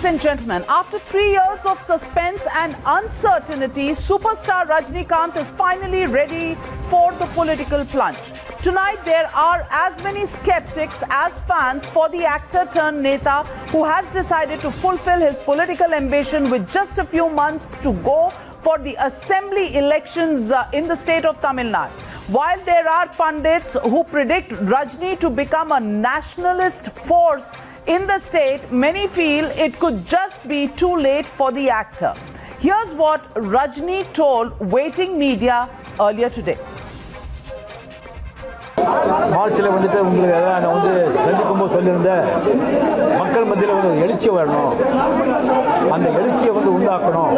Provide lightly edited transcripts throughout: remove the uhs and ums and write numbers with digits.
Ladies and gentlemen, after 3 years of suspense and uncertainty, superstar Rajinikanth is finally ready for the political plunge. Tonight, there are as many skeptics as fans for the actor turned Neta who has decided to fulfill his political ambition with just a few months to go for the assembly elections in the state of Tamil Nadu. While there are pundits who predict Rajni to become a nationalist force in the state, many feel it could just be too late for the actor. Here's what Rajni told waiting media earlier today. மார்ச்சில் வந்துட்டு உங்களுக்கு நான் வந்து சந்திக்கும்போது சொல்லியிருந்தேன், மக்கள் மத்தியில் வந்து எழுச்சி வரணும், அந்த எழுச்சியை வந்து உண்டாக்கணும்,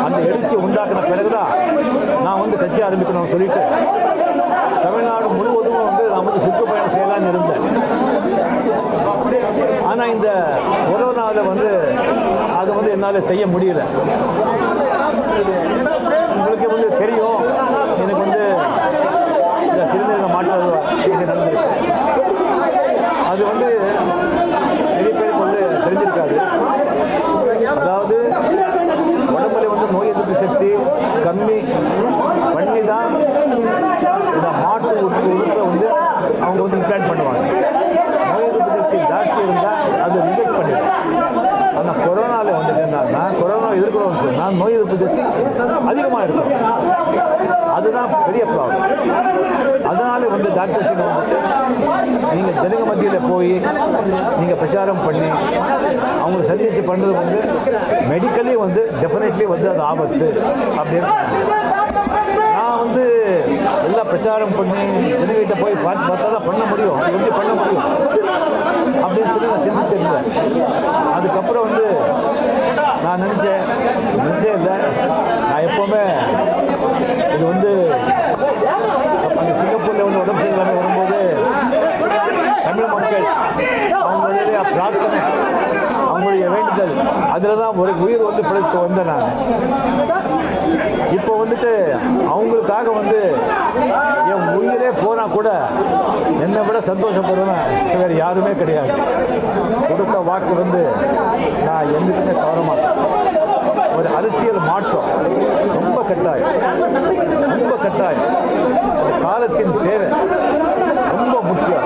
அந்த எழுச்சியை உண்டாக்கின பிறகுதான் நான் வந்து கட்சி ஆரம்பிக்கணும்னு சொல்லிட்டு தமிழ்நாடு முழுவதும் வந்து நான் வந்து சுற்றுப்பயணம் செய்யலான்னு இருந்தேன். ஆனால் இந்த கொரோனாவில் வந்து அதை வந்து என்னால் செய்ய முடியல. உங்களுக்கு வந்து தெரியும், எனக்கு வந்து இந்த சிறுநீரக மாற்று சிகிச்சை நடந்திருக்கு. அது வந்து நிறைய பேருக்கு வந்து தெரிஞ்சிருக்காது. அதாவது உடம்புல வந்து நோய் எதிர்ப்பு சக்தி கம்மி பண்ணி தான் இந்த மாற்று உறுப்பை வந்து அவங்க வந்து இம்ப்ளான்ட் பண்ணுவாங்க. நோய் எதிர்ப்பு சக்தி ஜாஸ்தி இருந்தால் அது ரிஜெக்ட் பண்ணிடும். ஆனால் கொரோனாவில் வந்துட்டு என்னன்னா, கொரோனா எதிர்க்கிறோம்னு சொன்னால் நோய் எதிர்ப்பு சக்தி அதிகமாக இருக்கும். அதுதான் பெரிய ப்ராப்ளம். அதனால வந்து டாக்டர்ஸுக்கு வந்துட்டு நீங்கள் ஜனங்க மத்தியில் போய் நீங்கள் பிரச்சாரம் பண்ணி அவங்களை சந்திச்சு பண்ணுறது வந்து மெடிக்கலி வந்து டெஃபினெட்லி வந்து அது ஆபத்து அப்படின்னு. நான் வந்து எல்லாம் பிரச்சாரம் பண்ணி ஜனங்கிட்ட போய் பார்த்தா தான் பண்ண முடியும், எப்படி பண்ண முடியும் அப்படின்னு சொல்லி நான் சிந்திச்சிருந்தேன். அதுக்கப்புறம் வந்து நான் நினச்சேன் இல்லை, நான் எப்போவுமே இது வந்து அங்கே சிங்கப்பூரில் வந்து உடம்பு சரியில்லாமல் வரும்போது தமிழ் மக்கள் அவங்களுடைய பிரார்த்தனை, அவங்களுடைய வேண்டுதல், அதில் தான் ஒரு உயிர் வந்து பிழைத்து வந்தேன் நான். இப்போ வந்துட்டு அவங்களுக்காக வந்து என் உயிரே போனால் கூட என்னை விட சந்தோஷப்படுவேன் வேறு யாருமே கிடையாது. கொடுத்த வாக்கு வந்து நான் என்றைக்குமே தவற மாட்டேன். ஒரு அரசியல் மாற்றம் ரொம்ப கட்டாயம், ரொம்ப கட்டாயம். காலத்தின் தேவை ரொம்ப முக்கியம்.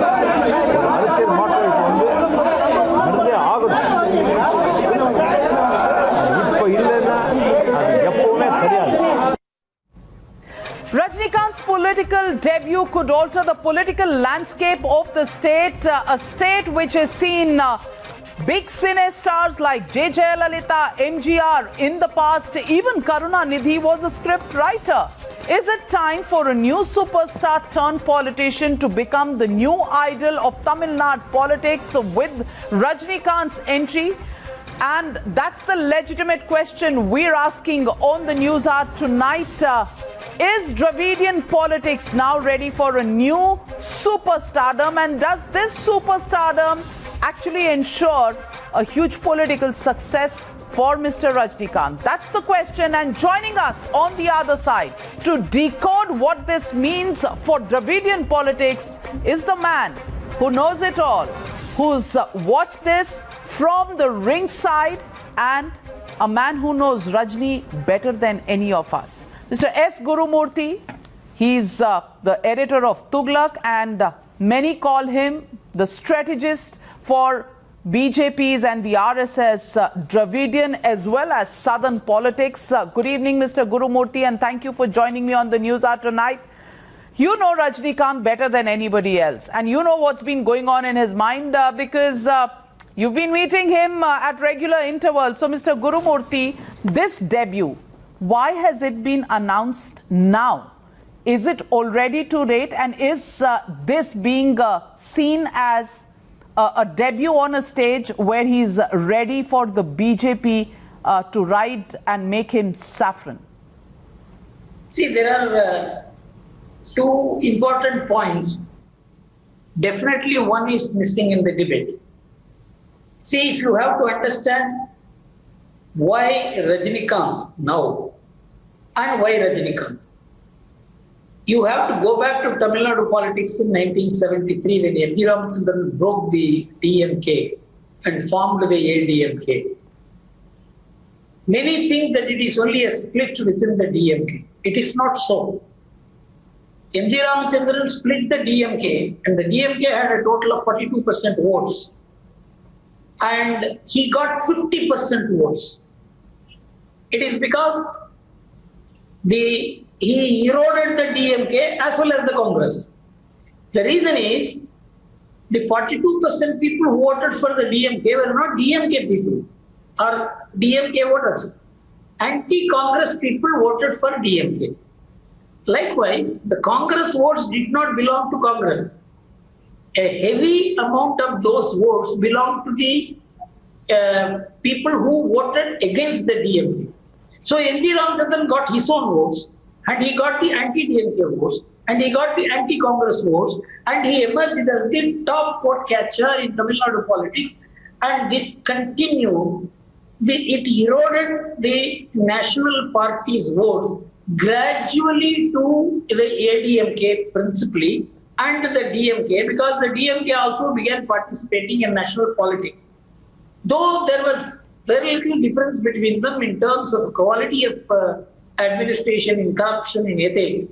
ஒரு அரசியல் மாற்றம் இப்போ வந்து நடந்தே ஆகணும். இப்போ இல்லைன்னா அது எப்பவுமே கிடையாது. Rajinikanth's political debut could alter the political landscape of the state, a state which has seen big cine stars like J. Jayalalitha, MGR in the past. Even Karunanidhi was a script writer. Is it time for a new superstar turned politician to become the new idol of Tamil Nadu politics with Rajinikanth's entry? And that's the legitimate question we're asking on the News Hour tonight. Is Dravidian politics now ready for a new superstardom? And does this superstardom actually ensure a huge political success for Mr. Rajinikanth? That's the question. And joining us on the other side to decode what this means for Dravidian politics is the man who knows it all, who's watched this from the ringside, and a man who knows Rajni better than any of us. Mr. S. Gurumurthy, he's the editor of Tughlaq, and many call him the strategist for BJP's and the RSS Dravidian as well as Southern politics. Good evening, Mr. Gurumurthy, and thank you for joining me on the News Hour tonight. You know Rajinikanth better than anybody else, and you know what's been going on in his mind because you've been meeting him at regular intervals. So, Mr. Gurumurthy, this debut, why has it been announced now? Is it already too late? And is this being seen as a debut on a stage where he's ready for the BJP to ride and make him saffron? See, there are two important points. Definitely one is missing in the debate. See, if you have to understand why Rajinikanth now and why Rajinikanth, you have to go back to Tamil Nadu politics in 1973 when N. G. Ramachandran broke the DMK and formed the ADMK. Many think that it is only a split within the DMK. It is not so. M.G. Ramachandran split the DMK, and the DMK had a total of 42% votes. And he got 50% votes. It is because he eroded the DMK as well as the Congress. The reason is the 42% people who voted for the DMK were not DMK people or DMK voters. Anti-Congress people voted for DMK. Likewise, the Congress votes did not belong to Congress. A heavy amount of those votes belonged to the people who voted against the DMK. So M.G. Ramachandran got his own votes, and he got the anti-DMK votes, and he got the anti-Congress votes, and he emerged as the top vote catcher in Tamil Nadu politics, and this continued. It eroded the National Party's votes gradually to the ADMK principally and the DMK, because the DMK also began participating in national politics. Though there was very little difference between them in terms of quality of administration, in corruption, in ethics,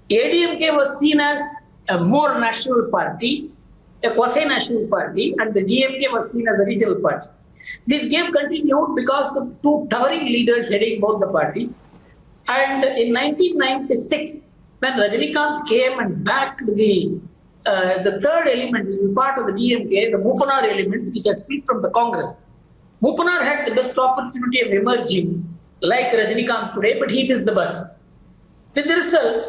ADMK was seen as a more national party, a quasi-national party, and the DMK was seen as a regional party. This game continued because of two towering leaders heading both the parties. And in 1996, when Rajinikanth came and backed the third element, which is part of the DMK, the Moopanar element, which had split from the Congress. Moopanar had the best opportunity of emerging like Rajinikanth today, but he missed the bus. With the result,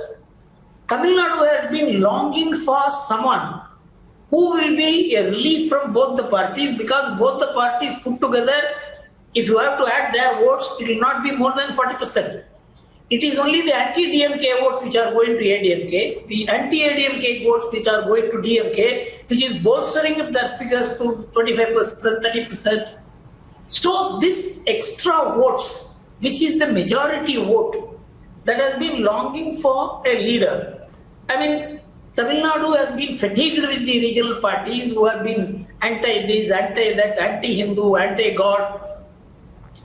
Tamil Nadu had been longing for someone who will be a relief from both the parties, because both the parties put together, if you have to add their votes, it will not be more than 40%. It is only the anti-DMK votes which are going to ADMK, the anti-ADMK votes which are going to DMK, which is bolstering up their figures to 25%, 30%. So this extra votes, which is the majority vote, that has been longing for a leader. I mean, Tamil Nadu has been fatigued with the regional parties who have been anti-this, anti-that, anti-Hindu, anti-God,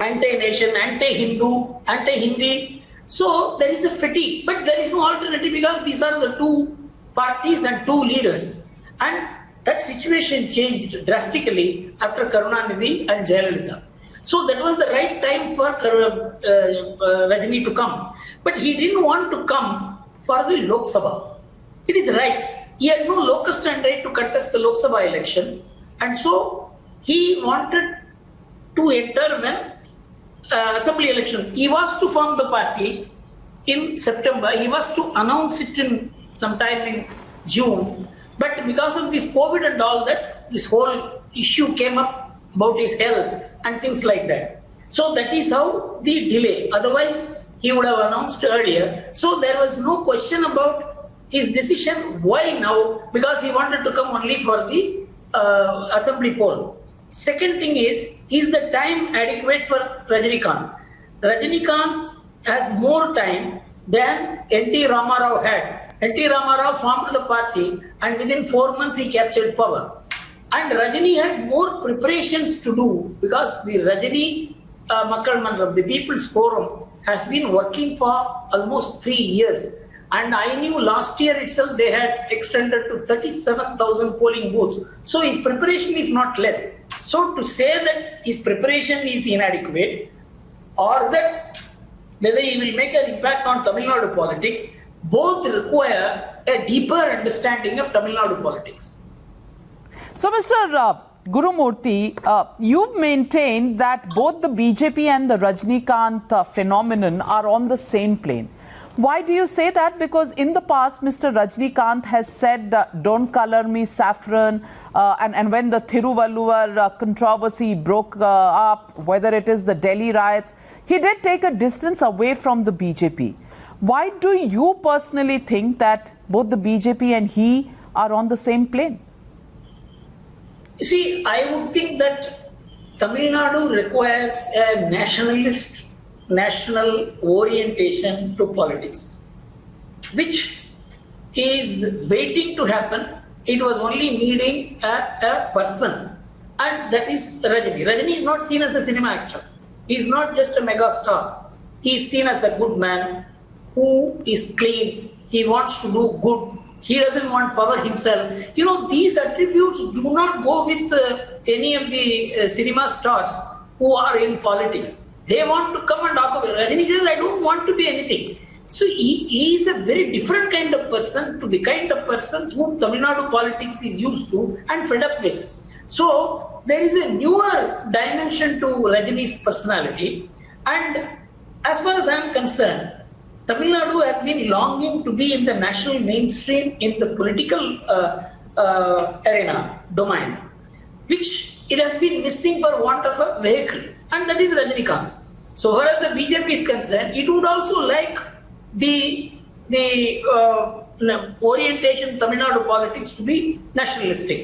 anti-nation, anti-Hindu, anti-Hindi. So there is a fatigue, but there is no alternative because these are the two parties and two leaders. And that situation changed drastically after Karunanidhi and Jayalalitha. So that was the right time for Rajini to come. But he didn't want to come for the Lok Sabha. It is right. He had no locus standi to contest the Lok Sabha election. And so he wanted to enter when assembly election. He was to form the party in September. He was to announce it in sometime in June. But because of this COVID and all that, this whole issue came up about his health and things like that. So that is how the delay. Otherwise, he would have announced earlier. So there was no question about his decision. Why now? Because he wanted to come only for the assembly poll. Second thing is the time adequate for Rajinikanth? Rajinikanth has more time than N.T. Ramarao had. N.T. Ramarao formed the party and within 4 months he captured power. And Rajini had more preparations to do because the Rajini Makkal Mandram, the People's Forum, has been working for almost 3 years. And I knew last year itself they had extended to 37,000 polling booths. So his preparation is not less. So to say that his preparation is inadequate or that whether he will make an impact on Tamil Nadu politics, both require a deeper understanding of Tamil Nadu politics. So Mr. Gurumurthy, you've maintained that both the BJP and the Rajinikanth phenomenon are on the same plane. Why do you say that? Because in the past, Mr. Rajinikanth has said, don't color me saffron. And when the Thiruvalluvar controversy broke up, whether it is the Delhi riots, he did take a distance away from the BJP. Why do you personally think that both the BJP and he are on the same plane? You see, I would think that Tamil Nadu requires a national orientation to politics, which is waiting to happen. It was only needing a person, and that is Rajini. Rajini is not seen as a cinema actor. He's not just a mega star. He's seen as a good man who is clean. He wants to do good. He doesn't want power himself. You know, these attributes do not go with any of the cinema stars who are in politics. They want to come and talk about it. Rajini says, I don't want to be anything. So he is a very different kind of person to the kind of persons whom Tamil Nadu politics is used to and fed up with. So there is a newer dimension to Rajini's personality. And as far as I am concerned, Tamil Nadu has been longing to be in the national mainstream in the political arena, domain, which it has been missing for want of a vehicle, and that is Rajinikanth. So far as the BJP is concerned, it would also like the orientation Tamil Nadu politics to be nationalistic.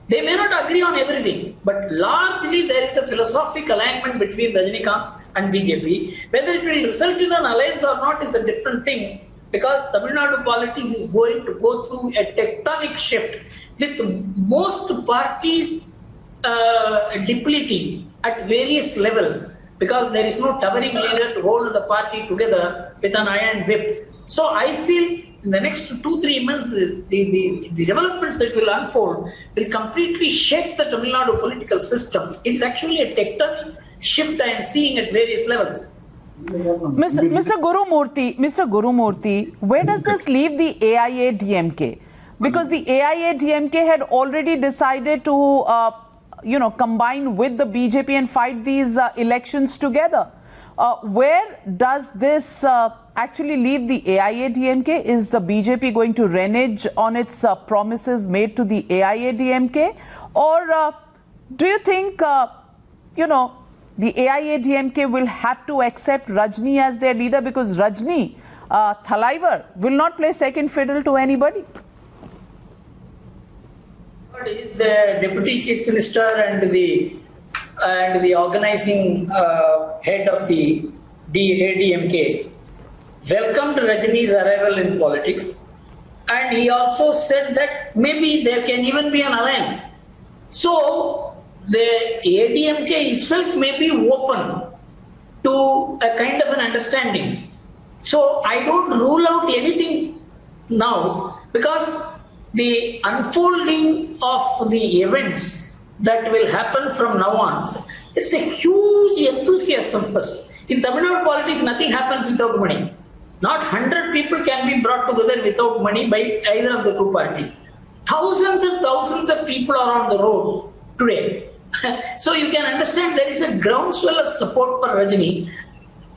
They may not agree on everything, but largely there is a philosophic alignment between Rajinikanth and BJP. Whether it will result in an alliance or not is a different thing, because Tamil Nadu politics is going to go through a tectonic shift with most parties depleting at various levels, because there is no towering leader to hold the party together with an iron whip. So I feel in the next 2-3 months, the developments that will unfold will completely shake the Tamil Nadu political system. It's actually a tectonic shift I am seeing at various levels. Mr. Gurumurthy, where does this leave the AIADMK? Because the AIADMK had already decided to, combine with the BJP and fight these elections together. Where does this actually leave the AIADMK? Is the BJP going to renege on its promises made to the AIADMK? Or do you think, the AIADMK will have to accept Rajni as their leader, because Rajni Thalaivar will not play second fiddle to anybody? Is the Deputy Chief Minister and the organizing head of the AIADMK welcomed Rajini's arrival in politics, and he also said that maybe there can even be an alliance. So the AIADMK itself may be open to a kind of an understanding. So I don't rule out anything now, because the unfolding of the events that will happen from now on, it's a huge enthusiasm first. In Tamil Nadu politics, nothing happens without money. Not 100 people can be brought together without money by either of the two parties. Thousands and thousands of people are on the road today. So you can understand there is a groundswell of support for Rajini,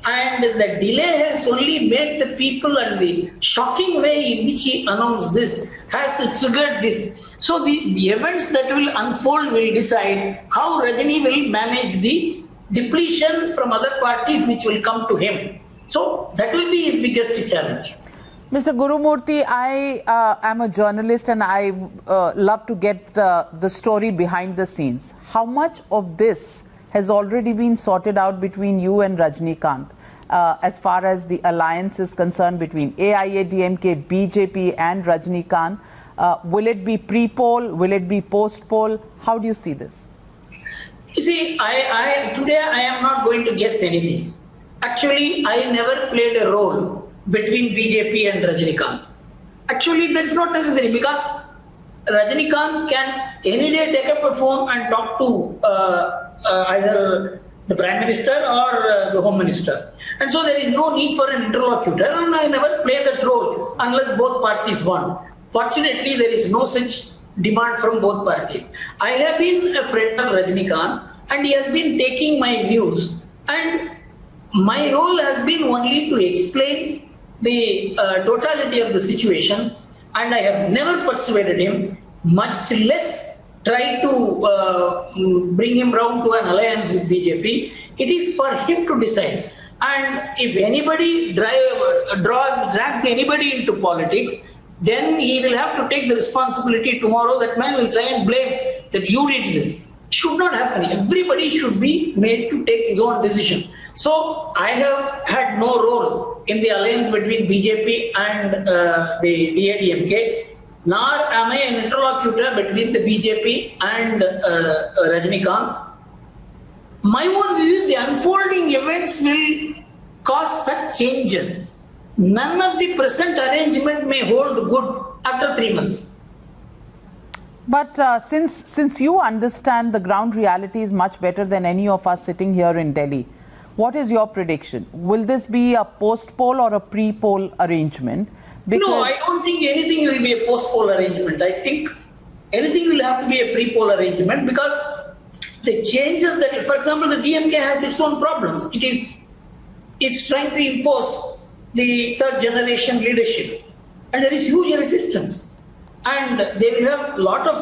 and the delay has only made the people, and the shocking way in which he announced this has triggered this. So the events that will unfold will decide how Rajini will manage the depletion from other parties which will come to him. So that will be his biggest challenge. Mr. Gurumurthy, I am a journalist, and I love to get the story behind the scenes. How much of this has already been sorted out between you and Rajinikanth as far as the alliance is concerned between AIADMK, BJP and Rajinikanth? Will it be pre-poll? Will it be post-poll? How do you see this? You see, today I am not going to guess anything. Actually, I never played a role between BJP and Rajinikanth. Actually, that's not necessary, because Rajinikanth can any day take up a phone and talk to either the Prime Minister or the Home Minister. And so there is no need for an interlocutor, and I never play that role unless both parties want. Fortunately, there is no such demand from both parties. I have been a friend of Rajinikanth, and he has been taking my views, and my role has been only to explain the totality of the situation, and I have never persuaded him, much less try to bring him round to an alliance with BJP. It is for him to decide. And if anybody drags anybody into politics, then he will have to take the responsibility tomorrow. That man will try and blame that you did this. It should not happen. Everybody should be made to take his own decision. So I have had no role in the alliance between BJP and the AIADMK, nor am I an interlocutor between the BJP and Rajinikanth. my own view is the unfolding events will cause such changes. None of the present arrangement may hold good after 3 months. But since you understand the ground realities much better than any of us sitting here in Delhi, what is your prediction? Will this be a post-poll or a pre-poll arrangement? Because no, I don't think anything will be a post-poll arrangement. I think anything will have to be a pre-poll arrangement because the changes that, for example, the DMK has its own problems. It's trying to impose the third generation leadership, and there is huge resistance, and they will have a lot of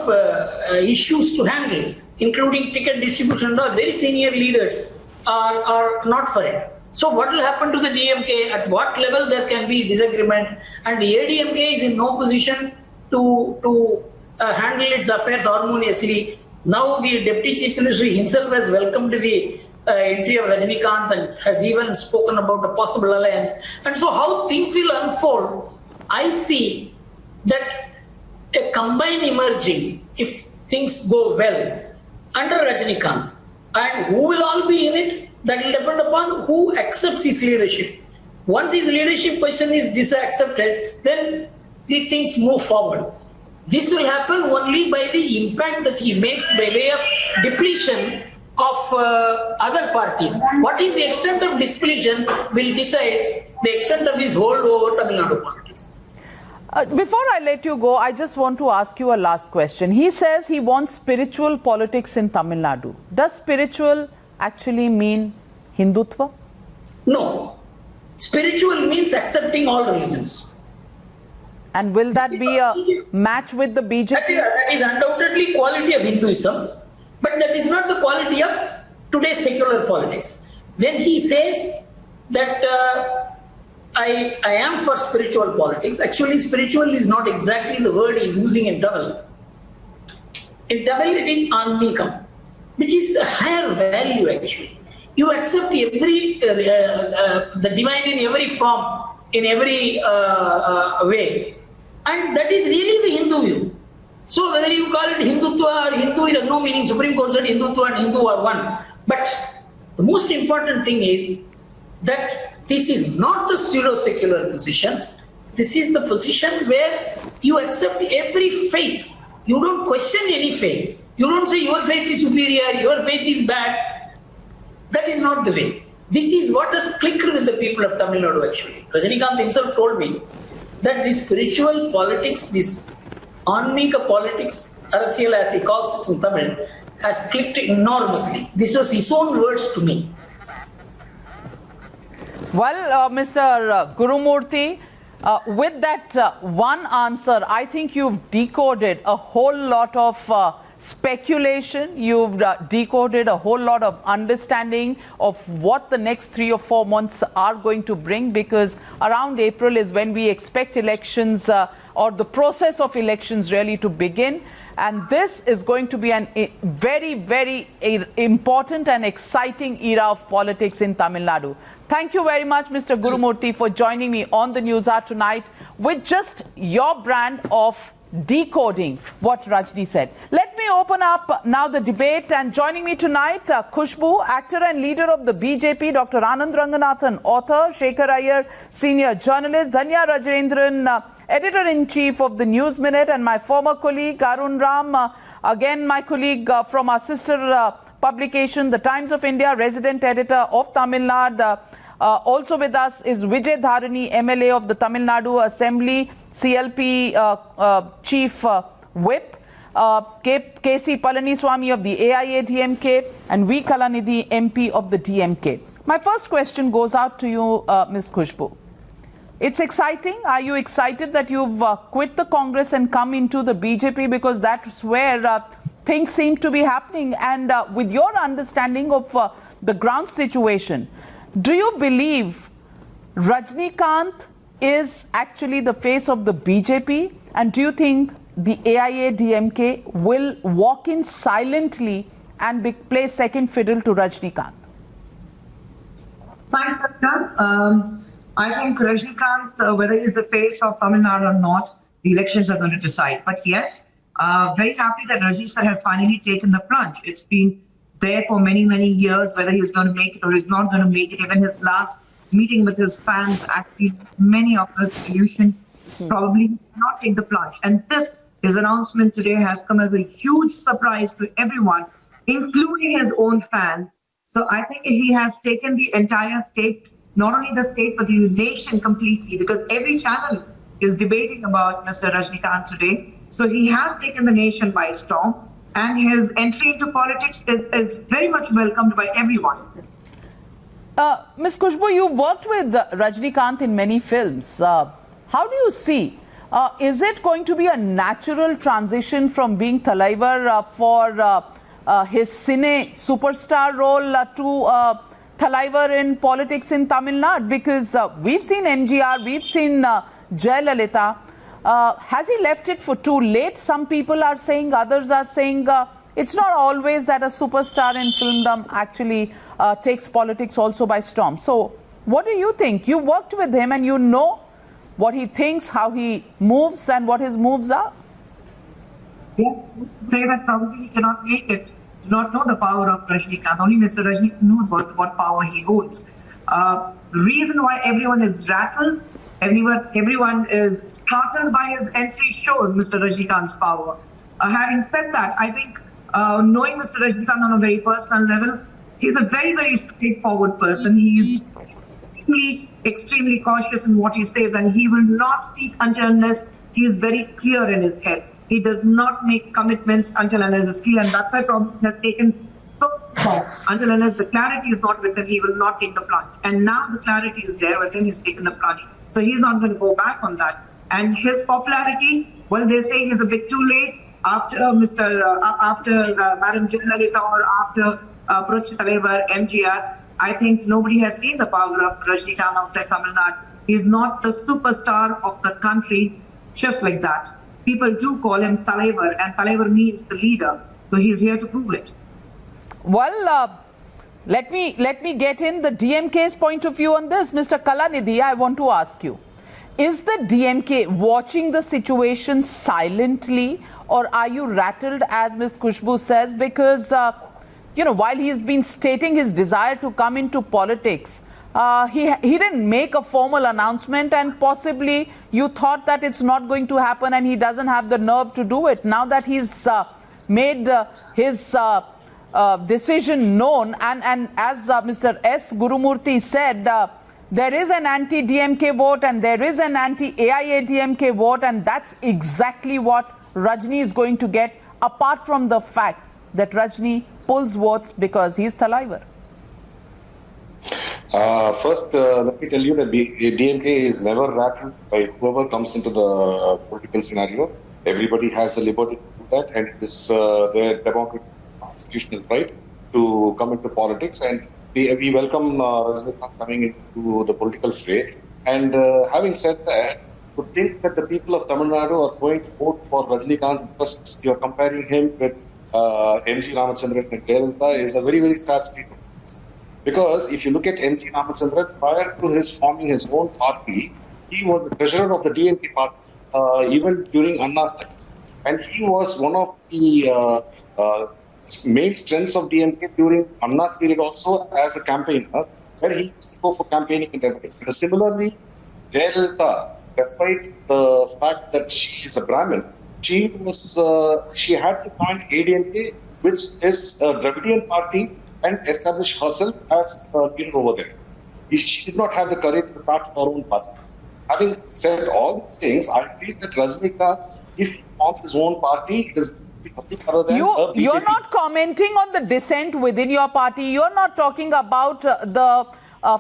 issues to handle, including ticket distribution. Very senior leaders are not for it. So what will happen to the DMK? At what level there can be disagreement? And the ADMK is in no position to handle its affairs harmoniously. Now the Deputy Chief Minister himself has welcomed the entry of Rajinikanth and has even spoken about a possible alliance. And so how things will unfold, I see that a combine emerging if things go well under Rajinikanth. And who will all be in it? That will depend upon who accepts his leadership. Once his leadership question is accepted, then the things move forward. This will happen only by the impact that he makes by way of depletion of other parties. What is the extent of depletion will decide the extent of his hold over Tamil Nadu politics. Before I let you go, I just want to ask you a last question. He says he wants spiritual politics in Tamil Nadu. Does spiritual actually mean Hindutva? No. Spiritual means accepting all religions. And will that be a match with the BJP? That is undoubtedly quality of Hinduism, but that is not the quality of today's secular politics. When he says that I am for spiritual politics, actually spiritual is not exactly the word he is using in Tamil. In Tamil it is Anmikam, which is a higher value actually. You accept every the divine in every form, in every way. And that is really the Hindu view. So whether you call it Hindutva or Hindu, it has no meaning. Supreme Court said Hindutva and Hindu are one. But the most important thing is that this is not the pseudo-secular position. This is the position where you accept every faith. You don't question any faith. You don't say your faith is superior, your faith is bad. That is not the way. This is what has clicked with the people of Tamil Nadu actually. Rajinikanth himself told me that this spiritual politics, this Anmika politics, Arasial as he calls it in Tamil, has clicked enormously. This was his own words to me. Well, Mr. Gurumurthy, with that one answer, I think you've decoded a whole lot of speculation. You've decoded a whole lot of understanding of what the next 3 or 4 months are going to bring, because around April is when we expect elections or the process of elections really to begin. And this is going to be a very, very important and exciting era of politics in Tamil Nadu. Thank you very much, Mr. Gurumurthy, for joining me on the News Hour tonight with just your brand of decoding what Rajni said. Let me open up now the debate, and joining me tonight, Khushbu, actor and leader of the BJP, Dr. Anand Ranganathan, author, Shekhar Iyer, senior journalist, Dhanya Rajendran, editor-in-chief of the News Minute, and my former colleague, Arun Ram, again my colleague from our sister publication, The Times of India, resident editor of Tamil Nadu. Also with us is Vijay Dharani, MLA of the Tamil Nadu Assembly, CLP Chief Whip, KC Palaniswamy of the AIADMK, and V. Kalanidhi, MP of the DMK. My first question goes out to you, Ms. Khushbu. It's exciting. Are you excited that you've quit the Congress and come into the BJP? Because that's where things seem to be happening. And with your understanding of the ground situation, do you believe Rajinikanth is actually the face of the BJP? And do you think the AIADMK will walk in silently and play second fiddle to Rajinikanth? Thanks, Satya. I think Rajinikanth, whether he's the face of Tamil Nadu or not, the elections are going to decide. But yes, very happy that Rajni sir has finally taken the plunge. It's been there for many, many years, whether he's going to make it or he's not going to make it. Even his last meeting with his fans, actually, many of the solution probably not take the plunge. And his announcement today has come as a huge surprise to everyone, including his own fans. So I think he has taken the entire state, not only the state, but the nation completely, because every channel is debating about Mr. Rajnikant today. So he has taken the nation by storm, and his entry into politics is very much welcomed by everyone. Ms. Khushbu, you worked with Rajnikant in many films. How do you see? Is it going to be a natural transition from being Thalaivar for his cine superstar role to Thalaivar in politics in Tamil Nadu? Because we've seen MGR, we've seen Jayalalitha. Has he left it for too late? Some people are saying, others are saying it's not always that a superstar in filmdom actually takes politics also by storm. So what do you think? You worked with him and you know what he thinks, how he moves and what his moves are? Yeah, say that probably he cannot make it. Do not know the power of Rajnikant. Only Mr. Rajnikant knows what power he holds. The reason why everyone is rattled, everyone is startled by his entry shows Mr. Rajnikant's power. Having said that, I think knowing Mr. Rajnikant on a very personal level, he's a very, very straightforward person. He's extremely cautious in what he says, and he will not speak unless he is very clear in his head. He does not make commitments until unless it's clear, and that's why problem has taken so long. Until unless the clarity is not with him, he will not take the plunge. And now the clarity is there with him, he's taken the plunge. So he's not going to go back on that. And his popularity, well, they say he's a bit too late after Madam Jayalalitha or after Purush Thalaivar, MGR. I think nobody has seen the power of Rajnikant outside Tamil Nadu. He's not the superstar of the country just like that. People do call him Thalaivar, and Thalaivar means the leader. So he's here to prove it. Well, let me get in the DMK's point of view on this. Mr. Kalanidhi, I want to ask you, is the DMK watching the situation silently, or are you rattled, as Ms. Khushbu says, because while he's been stating his desire to come into politics, he didn't make a formal announcement, and possibly you thought that it's not going to happen and he doesn't have the nerve to do it. Now that he's made his decision known, and as Mr. S. Gurumurthy said, there is an anti-DMK vote and there is an anti-AIADMK vote, and that's exactly what Rajni is going to get, apart from the fact that Rajni pulls votes because he's Thalaivar. First, let me tell you that DMK is never rattled by whoever comes into the political scenario. Everybody has the liberty to do that, and it is their democratic constitutional right to come into politics. And we welcome Rajnikant coming into the political fray. And having said that, to think that the people of Tamil Nadu are going to vote for Rajnikant because you're comparing him with M.G. Ramachandran and Jayalalitha is a very, very sad statement. Because if you look at M.G. Ramachandran, prior to his forming his own party, he was the treasurer of the DMK party, even during Anna's time. And he was one of the main strengths of DMK during Anna's period also as a campaigner, where he used to go for campaigning and everything. And similarly, Jayalalitha, despite the fact that she is a Brahmin, she had to join ADMK, which is a Dravidian party, and establish herself as a leader over there. She did not have the courage to start her own party. Having said all these things, I feel that Rajnikant, if he forms his own party, it is nothing other than You're not commenting on the dissent within your party. You're not talking about the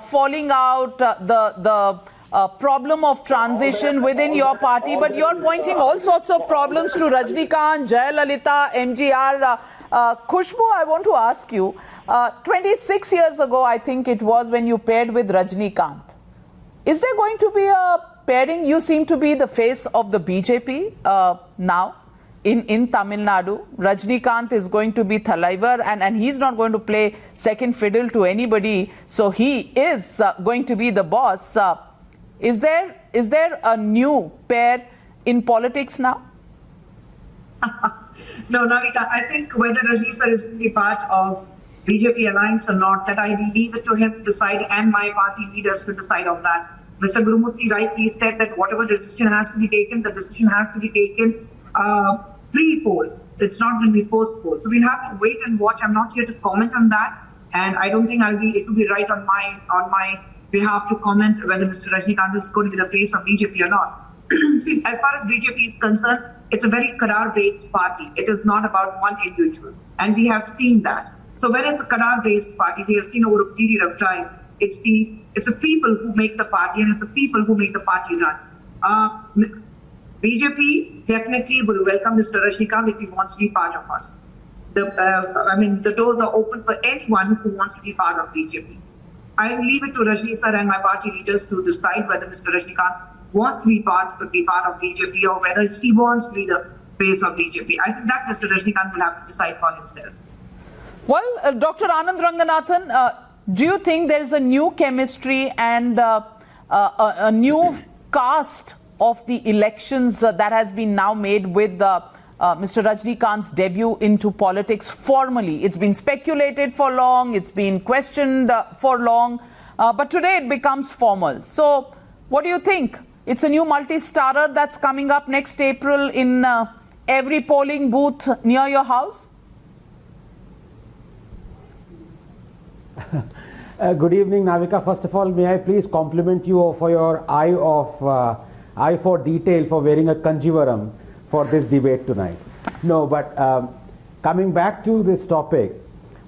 falling out, the problem of transition within your party, but you're pointing all sorts of problems to Rajnikant, Jayalalitha, MGR. Khushbu, I want to ask you, 26 years ago, I think it was, when you paired with Rajnikant. Is there going to be a pairing? You seem to be the face of the BJP now in Tamil Nadu. Rajnikant is going to be Thalaivar, and he's not going to play second fiddle to anybody. So he is going to be the boss. Is there a new pair in politics now? No, Navika, I think whether Rajni sir is going to be part of BJP alliance or not, that I will leave it to him to decide and my party leaders to decide on that. Mr. Gurumurthy rightly said that whatever decision has to be taken, the decision has to be taken pre-poll. It's not going to be post-poll. So we'll have to wait and watch. I'm not here to comment on that. And I don't think it will be right on my behalf to comment whether Mr. Rajnikant is going to be the face of BJP or not. See, as far as BJP is concerned, it's a very Kadar-based party. It is not about one individual. And we have seen that. So when it's a Kadar-based party, we have seen over a period of time, it's the people who make the party and it's the people who make the party run. BJP definitely will welcome Mr. Rajnikant if he wants to be part of us. The doors are open for anyone who wants to be part of BJP. I will leave it to Rajni sir and my party leaders to decide whether Mr. Rajnikant wants to be part of BJP or whether he wants to be the face of BJP. I think that Mr. Rajnikant will have to decide for himself. Well, Dr. Anand Ranganathan, do you think there is a new chemistry and a new cast of the elections that has been now made with Mr. Rajnikant's debut into politics formally? It's been speculated for long, it's been questioned for long, but today it becomes formal. So what do you think? It's a new multi-starrer that's coming up next April in every polling booth near your house? Good evening, Navika. First of all, may I please compliment you for your eye for detail for wearing a kanjivaram for this debate tonight. No, but coming back to this topic,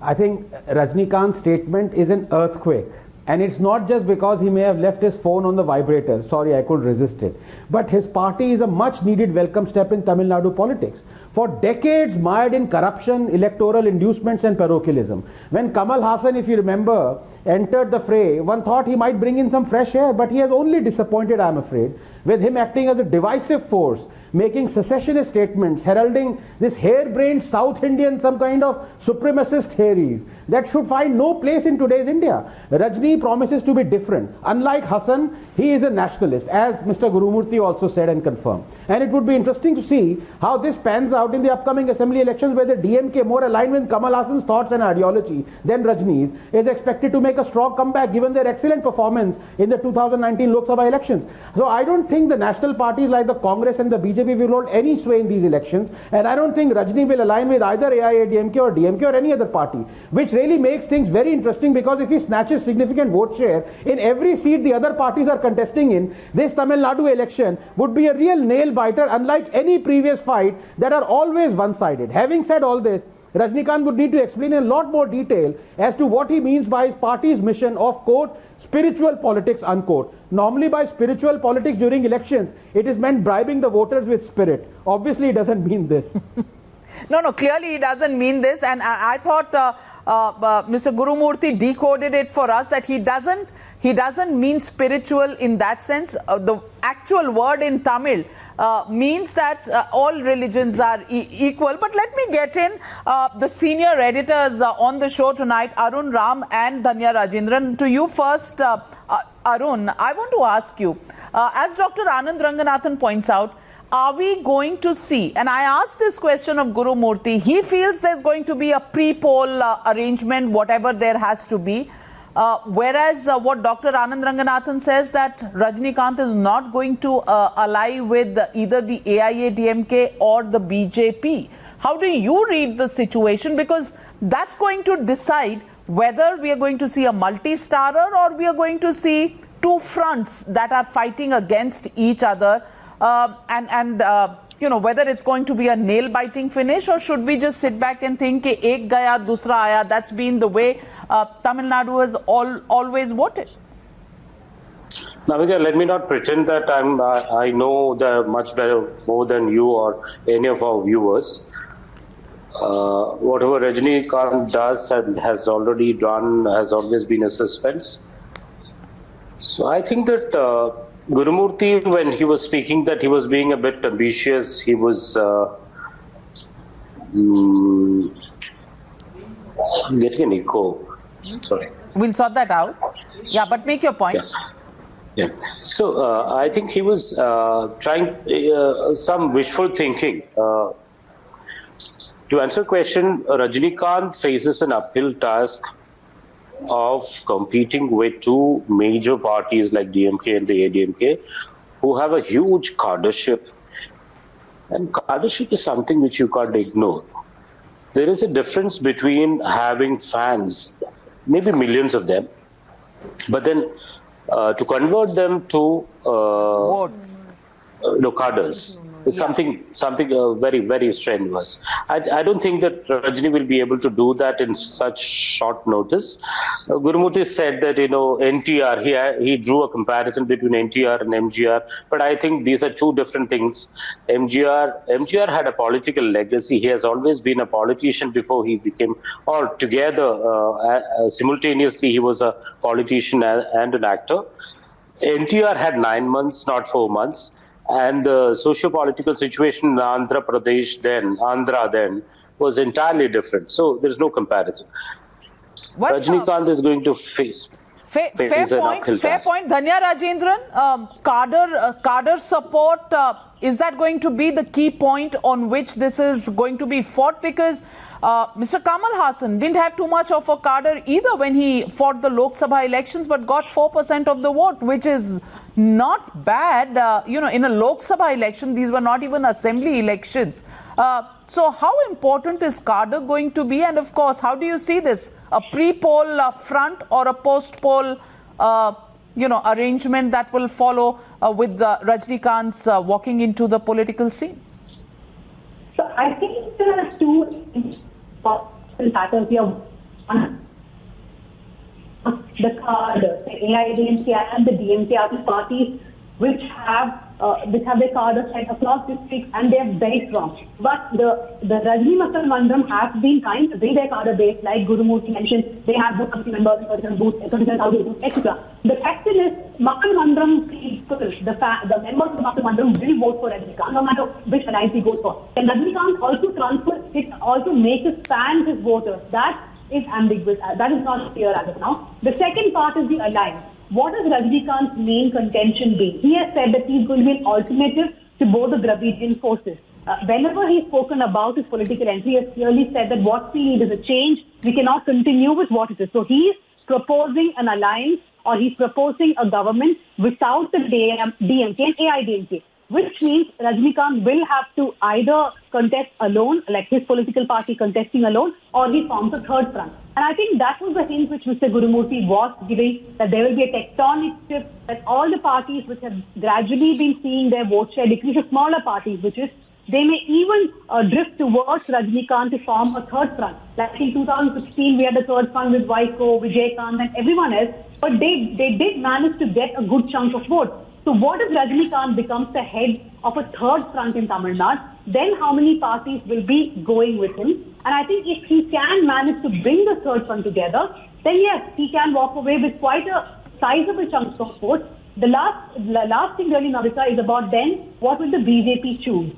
I think Rajnikant's statement is an earthquake. And it's not just because he may have left his phone on the vibrator. Sorry, I couldn't resist it. But his party is a much needed welcome step in Tamil Nadu politics. For decades mired in corruption, electoral inducements and parochialism. When Kamal Hassan, if you remember, entered the fray, one thought he might bring in some fresh air, but he has only disappointed, I'm afraid, with him acting as a divisive force, making secessionist statements, heralding this harebrained South Indian, some kind of supremacist theories that should find no place in today's India. Rajni promises to be different. Unlike Hassan, he is a nationalist, as Mr. Gurumurthy also said and confirmed. And it would be interesting to see how this pans out in the upcoming assembly elections, where the DMK, more aligned with Kamal Hassan's thoughts and ideology than Rajni's, is expected to make a strong comeback given their excellent performance in the 2019 Lok Sabha elections. So I don't think the national parties like the Congress and the BJP will hold any sway in these elections, and I don't think Rajni will align with either AIADMK or DMK or any other party, which really makes things very interesting, because if he snatches significant vote share in every seat the other parties are contesting in, this Tamil Nadu election would be a real nail biter, unlike any previous fight that are always one-sided. Having said all this, Rajnikant would need to explain in a lot more detail as to what he means by his party's mission of, quote, spiritual politics, unquote. Normally by spiritual politics during elections, it is meant bribing the voters with spirit. Obviously, it doesn't mean this. No, clearly he doesn't mean this, and I thought Mr. Gurumurthy decoded it for us, that he doesn't mean spiritual in that sense. The actual word in Tamil means that all religions are equal. But let me get in the senior editors on the show tonight, Arun Ram and Dhanya Rajendran. To you first, Arun, I want to ask you, as Dr. Anand Ranganathan points out, are we going to see, and I asked this question of Gurumurthy, he feels there's going to be a pre-poll arrangement, whatever there has to be, whereas what Dr. Anand Ranganathan says, that Rajnikant is not going to ally with either the AIADMK or the BJP. How do you read the situation? Because that's going to decide whether we are going to see a multi-starrer or we are going to see two fronts that are fighting against each other. Whether it's going to be a nail-biting finish, or should we just sit back and think, ek gaya, dusra aaya? That's been the way Tamil Nadu has always voted. Navika, let me not pretend that I know much better, more than you or any of our viewers. Whatever Rajnikant does and has already done has always been a suspense. So I think that Gurumurthy, when he was speaking that he was being a bit ambitious, he was getting an echo. Sorry. We'll sort that out. Yeah, but make your point. Yeah. So I think he was trying some wishful thinking. To answer your question, Rajinikanth faces an uphill task of competing with two major parties like DMK and the ADMK, who have a huge cadreship. And cadreship is something which you can't ignore. There is a difference between having fans, maybe millions of them, but then to convert them to Votes. cadres is something very, very strenuous. I don't think that Rajini will be able to do that in such short notice. Gurumurthy said that NTR, he drew a comparison between NTR and MGR, but I think these are two different things. MGR had a political legacy. He has always been a politician before he became, or together simultaneously he was a politician and an actor. NTR had 9 months, not 4 months. And the socio-political situation in Andhra then, was entirely different. So there's no comparison. Rajinikanth is going to face Fair point. Dhanya Rajendran, cadre support, is that going to be the key point on which this is going to be fought? Because Mr. Kamal Haasan didn't have too much of a cadre either when he fought the Lok Sabha elections, but got 4% of the vote, which is not bad. In a Lok Sabha election, these were not even assembly elections. So how important is cadre going to be? And of course, how do you see this? A pre-poll front or a post-poll arrangement that will follow with Rajinikanth's walking into the political scene? So I think there are two important factors here. One, the cadre, the AIADMK and the DMK are the parties which have their cadre spread across districts, and they are very strong. But the Rajni Makal Mandram has been trying to build their cadre base, like Gurumurthy mentioned. They have both committee members, 37,000 booths, etc. The fact is, Makal Mandram people, the members of Makal Mandram will vote for Rajinikanth, no matter which alliance he goes for. Can Rajinikanth also transfer it, also make his fans his voters? That is ambiguous. That is not clear as of now. The second part is the alliance. What has Rajinikanth's main contention been? He has said that he's going to be an alternative to both the Dravidian forces. Whenever he's spoken about his political entry, he has clearly said that what we need is a change. We cannot continue with what it is. So he's proposing an alliance, or he's proposing a government without the DMK and AIADMK, which means Rajinikanth will have to either contest alone, like his political party contesting alone, or he forms a third front. And I think that was the hint which Mr. Gurumurthy was giving, that there will be a tectonic shift, that all the parties which have gradually been seeing their vote share decrease, the smaller parties, which is, they may even drift towards Rajinikanth to form a third front. Like in 2016, we had the third front with Vaiko, Vijaykanth and everyone else, but they did manage to get a good chunk of votes. So what if Rajinikanth becomes the head of a third front in Tamil Nadu? Then how many parties will be going with him? And I think if he can manage to bring the third front together, then yes, he can walk away with quite a sizable chunk of votes. The last thing really, Navika, is about then what will the BJP choose?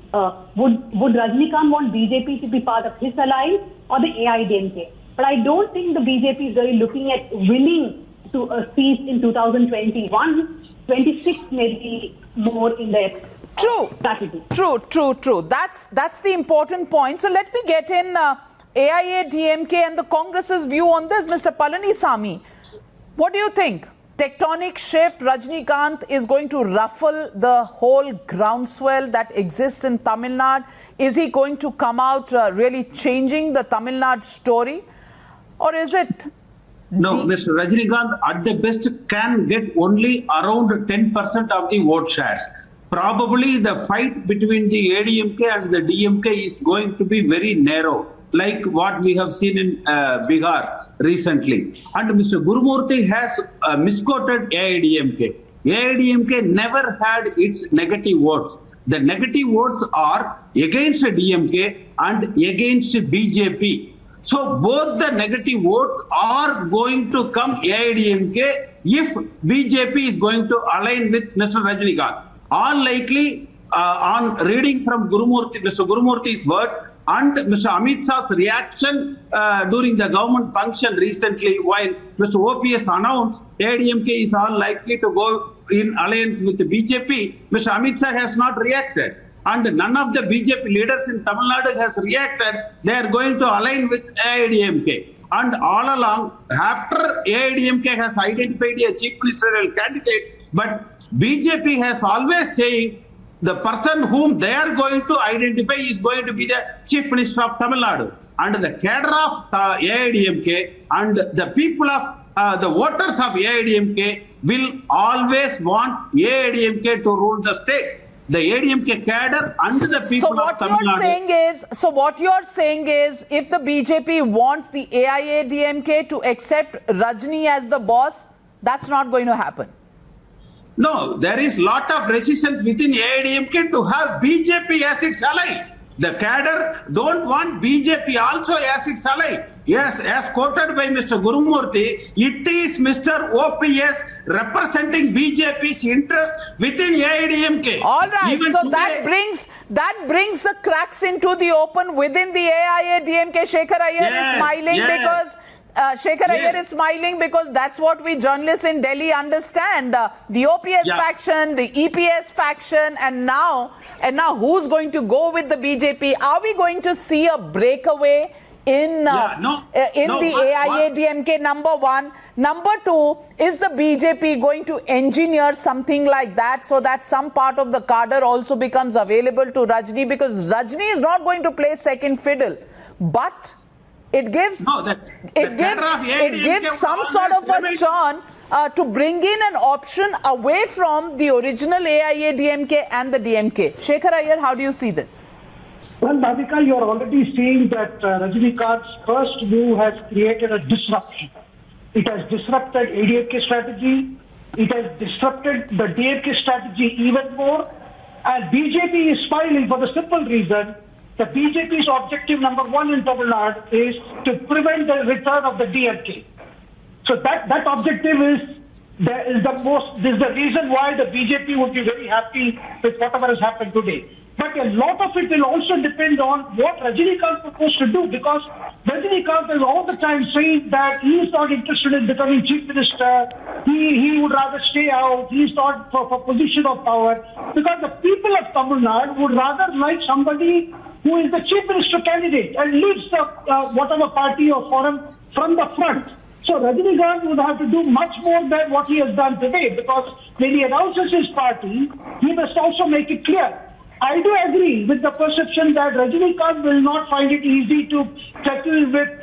Would Rajinikanth want BJP to be part of his alliance or the AIADMK? But I don't think the BJP is really looking at winning to a seat in 2021. 26 maybe more in their strategy. True. That's the important point. So let me get in AIADMK and the Congress's view on this. Mr. Palanisamy, what do you think? Tectonic shift, Rajinikanth is going to ruffle the whole groundswell that exists in Tamil Nadu. Is he going to come out really changing the Tamil Nadu story? Or is it... No, Mr. Rajinikanth at the best can get only around 10% of the vote shares. Probably the fight between the ADMK and the DMK is going to be very narrow, like what we have seen in Bihar recently. And Mr. Gurumurthy has misquoted AIADMK. AIADMK never had its negative votes. The negative votes are against DMK and against BJP. So both the negative votes are going to come AIADMK if BJP is going to align with Mr. Rajinikanth. All likely, on reading from Mr. Gurumurthy's words and Mr. Amit Shah's reaction during the government function recently, while Mr. OPS announced AIADMK is all likely to go in alliance with the BJP, Mr. Amit Shah has not reacted. and none of the BJP leaders in Tamil Nadu has reacted. They are going to align with AIDMK. And all along, after AIDMK has identified a chief ministerial candidate, but BJP has always saying the person whom they are going to identify is going to be the chief minister of Tamil Nadu. And the cadre of AIDMK and the people of the voters of AIDMK will always want AIDMK to rule the state. The AIDMK cadre and the people of Tamil Nadu. So what you're saying is, if the BJP wants the AIADMK to accept Rajni as the boss, that's not going to happen. No, there is lot of resistance within AIDMK to have BJP as its ally. The cadre don't want BJP also as its ally. Yes, as quoted by Mr. Gurumurthy, it is Mr. OPS representing BJP's interest within AIDMK. All right, Even so today, that brings the cracks into the open within the AIADMK. Shekhar Iyer is smiling because Iyer is smiling because that's what we journalists in Delhi understand. The OPS faction, the EPS faction, and now who's going to go with the BJP? Are we going to see a breakaway in the AIADMK, number one? Number two, is the BJP going to engineer something like that so that some part of the cadre also becomes available to Rajni? Because Rajni is not going to play second fiddle, but it gives some sort of a churn to bring in an option away from the original AIADMK and the DMK. Shekhar Iyer, how do you see this? Well, Navika, you are already seeing that Rajinikanth's first move has created a disruption. It has disrupted ADMK strategy. It has disrupted the DMK strategy even more. And BJP is smiling for the simple reason that BJP's objective number one in Tamil Nadu is to prevent the return of the DMK. So that objective is the reason why the BJP would be very happy with whatever has happened today. But a lot of it will also depend on what Rajinikanth proposed to do, because Rajinikanth is all the time saying that he is not interested in becoming chief minister. He would rather stay out. He is not for position of power, because the people of Tamil Nadu would rather like somebody who is the chief minister candidate and leads the whatever party or forum from the front. So Rajinikanth would have to do much more than what he has done today, because when he announces his party, he must also make it clear. I do agree with the perception that Rajinikanth will not find it easy to settle with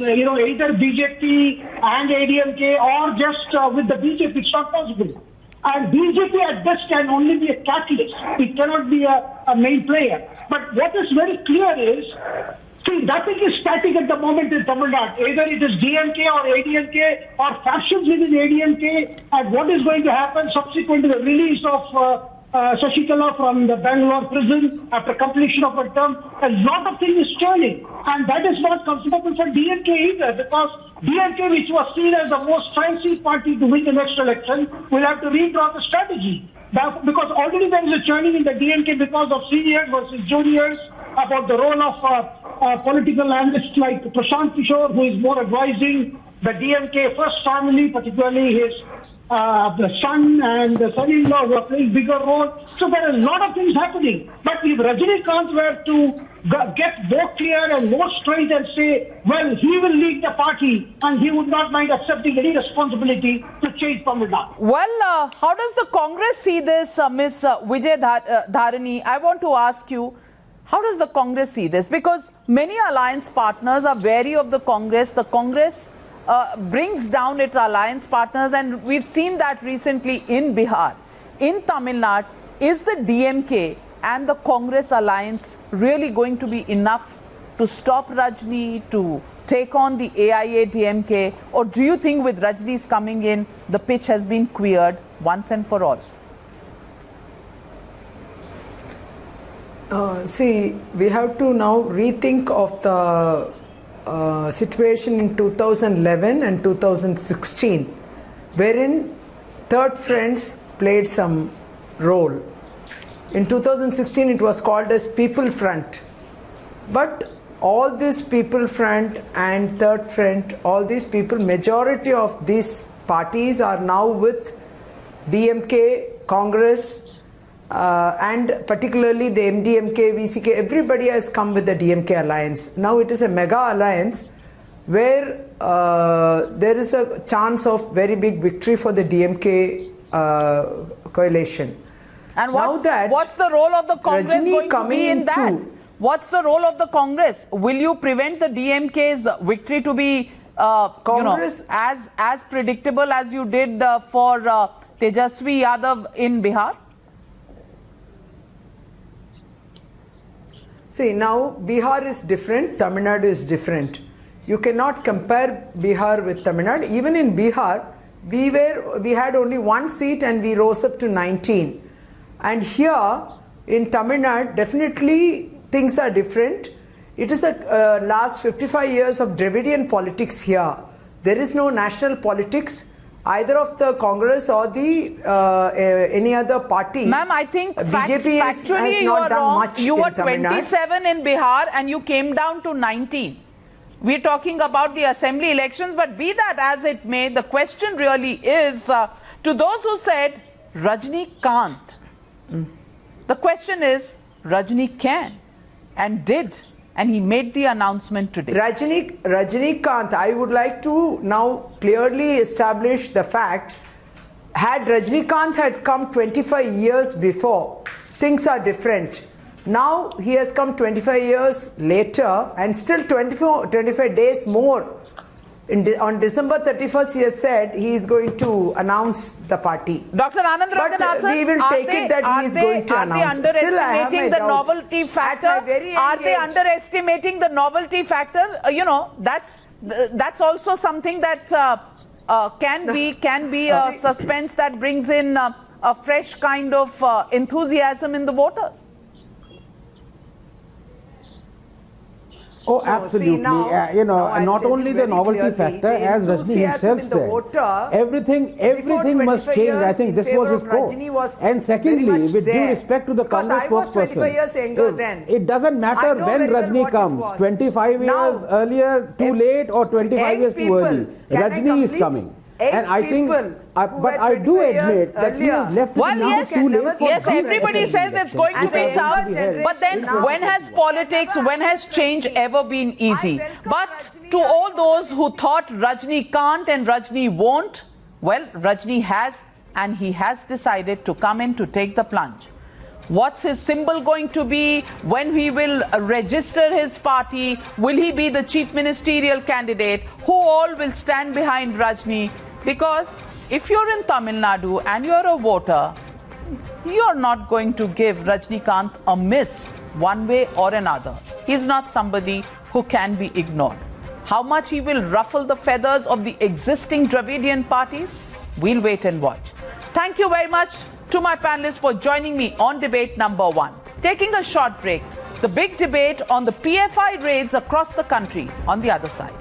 either BJP and ADMK or just with the BJP. It's not possible. And BJP at best can only be a catalyst. It cannot be a main player. But what is very clear is, see, nothing is static at the moment in Tamil Nadu. Either it is DMK or ADMK or factions within ADMK, and what is going to happen subsequent to the release of Shashikala from the Bangalore prison after completion of her term, a lot of things is turning. And that is not comfortable for DMK either, because DMK, which was seen as the most fancy party to win the next election, will have to redraw the strategy. Because already there is a churning in the DMK because of seniors versus juniors, about the role of political analysts like Prashant Kishore, who is more advising the DMK first family, particularly his the son and the son-in-law were playing bigger role. So there are a lot of things happening. But if Rajinikanth were to get more clear and more straight and say, well, he will lead the party and he would not mind accepting any responsibility to change Tamil Nadu. Well, how does the Congress see this, Ms. Vijay Dharani? I want to ask you, how does the Congress see this? Because many alliance partners are wary of the Congress. The Congress brings down its alliance partners, and we've seen that recently in Bihar. In Tamil Nadu, is the DMK and the Congress alliance really going to be enough to stop Rajni, to take on the AIADMK, or do you think with Rajni's coming in, the pitch has been cleared once and for all? See, we have to now rethink of the situation in 2011 and 2016, wherein third friends played some role. In 2016, it was called as People Front. But all this People Front and Third Front, all these people, majority of these parties are now with DMK, Congress, and particularly the MDMK, VCK, everybody has come with the DMK alliance. Now it is a mega alliance where there is a chance of very big victory for the DMK coalition. And what's the role of the Congress going to be in that? What's the role of the Congress? Will you prevent the DMK's victory to be as predictable as you did for Tejasvi Yadav in Bihar? See, now Bihar is different, Tamil Nadu is different. You cannot compare Bihar with Tamil Nadu. Even in Bihar, we had only one seat and we rose up to 19. And here in Tamil Nadu, definitely things are different. It is a last 55 years of Dravidian politics here. There is no national politics either of the Congress or the any other party. Ma'am, I think BJP factually has you not are done wrong. much You were in Tamil Nadu. 27 in Bihar and you came down to 19. We're talking about the assembly elections, but be that as it may, the question really is to those who said Rajni can't. The question is Rajni can and did, and he made the announcement today. Rajnikant, I would like to now clearly establish the fact, had Rajnikant had come 25 years before, things are different. Now he has come 25 years later and still 25 days more. On December 31st, he has said he is going to announce the party. Dr. Anand Ranganathan, we will take it that he is going to announce. Are they underestimating the novelty factor? Are they underestimating the novelty factor? That's also something that can be a suspense that brings in a fresh kind of enthusiasm in the voters. Oh, absolutely. Not only the novelty factor, as Rajni himself said, everything must change. I think this was his quote. And secondly, with due respect to the Congress spokesperson, it doesn't matter when Rajni comes, 25 years earlier, too late, or 25 years too early. Rajni is coming. And I think, but I do admit that he has left it now too late for yes, everybody says it's going to be tough, but then when has politics, when has change ever been easy? But to all those who thought Rajni can't and Rajni won't, well, Rajni has, and he has decided to come in to take the plunge. What's his symbol going to be? When he will register his party? Will he be the chief ministerial candidate? Who all will stand behind Rajni? Because if you're in Tamil Nadu and you're a voter, you're not going to give Rajnikant a miss one way or another. He's not somebody who can be ignored. How much he will ruffle the feathers of the existing Dravidian parties? We'll wait and watch. Thank you very much to my panelists for joining me on debate number 1. Taking a short break, the big debate on the PFI raids across the country on the other side.